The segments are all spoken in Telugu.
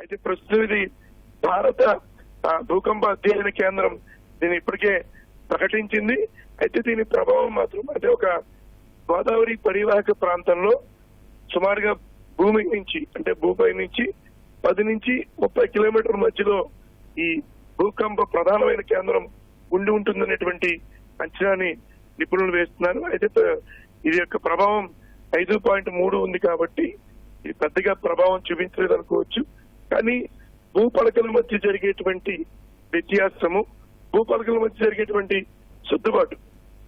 అయితే ప్రస్తుతం ఇది భారత భూకంప అధ్యయన కేంద్రం దీన్ని ఇప్పటికే ప్రకటించింది. అయితే దీని ప్రభావం మాత్రం అంటే ఒక గోదావరి పరివాహక ప్రాంతంలో సుమారుగా భూమి నుంచి అంటే భూపై నుంచి 10 నుంచి 30 కిలోమీటర్ల మధ్యలో ఈ భూకంప ప్రధానమైన కేంద్రం ఉండి ఉంటుందనేటువంటి అంచనాని నిపుణులు వేస్తున్నారు. అయితే ఇది యొక్క ప్రభావం 5.3 ఉంది కాబట్టి ఇది పెద్దగా ప్రభావం చూపించలేదు అనుకోవచ్చు. కానీ భూపలకల మధ్య జరిగేటువంటి వ్యత్యాసము, భూపలకల మధ్య జరిగేటువంటి సర్దుబాటు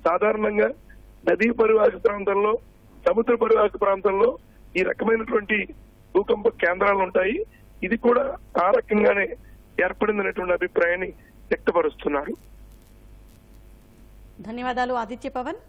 సాధారణంగా నదీ పరివాహక ప్రాంతంలో, సముద్ర పరివాహక ప్రాంతంలో ఈ రకమైనటువంటి భూకంప కేంద్రాలు ఉంటాయి. ఇది కూడా ఆ రకంగానే ఏర్పడిందనేటువంటి అభిప్రాయాన్ని వ్యక్తపరుస్తున్నారు. ధన్యవాదాలు ఆదిత్య పవన్.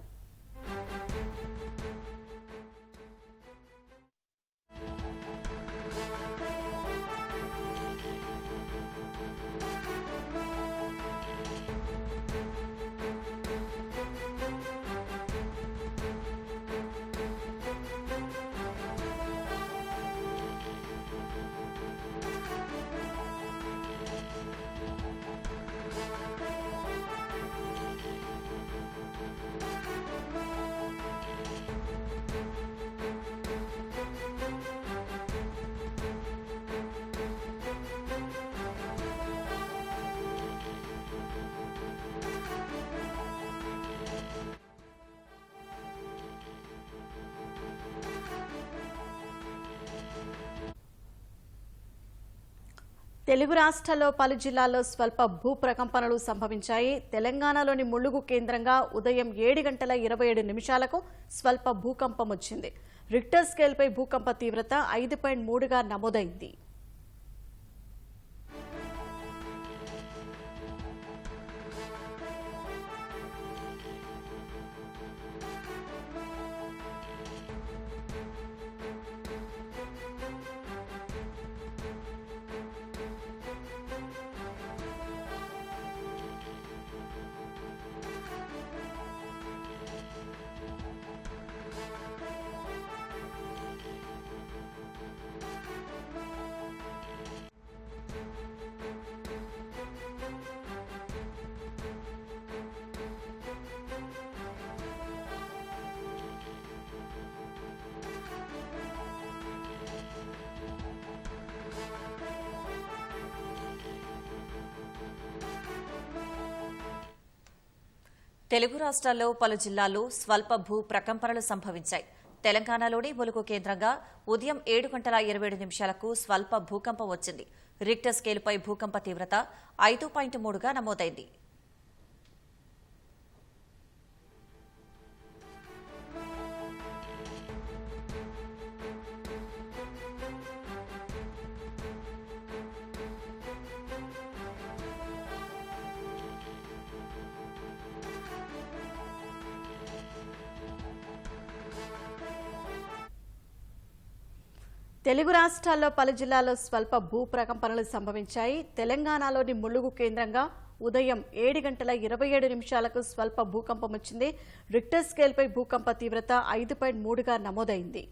తెలుగు రాష్ట్రాల్లో పలు జిల్లాల్లో స్వల్ప భూ ప్రకంపనలు సంభవించాయి. తెలంగాణలోని ములుగు కేంద్రంగా ఉదయం 7:27 స్వల్ప భూకంపం వచ్చింది. రిక్టర్ స్కేల్పై భూకంప తీవ్రత 5.3గా నమోదైంది. తెలుగు రాష్ట్రాల్లో పలు జిల్లాల్లో స్వల్ప భూ ప్రకంపనలు సంభవించాయి. తెలంగాణలోని ములుగు కేంద్రంగా ఉదయం 7:27 స్వల్ప భూకంపం వచ్చింది. రిక్టర్ స్కేలుపై భూకంప తీవ్రత 5.3గా నమోదైంది. తెలుగు రాష్ట్రాల్లో పలు జిల్లాల్లో స్వల్ప భూ ప్రకంపనలు సంభవించాయి. తెలంగాణలోని ములుగు కేంద్రంగా ఉదయం 7:27 స్వల్ప భూకంపం వచ్చింది. రిక్టర్ స్కేల్పై భూకంప తీవ్రత 5.3గా నమోదైంది.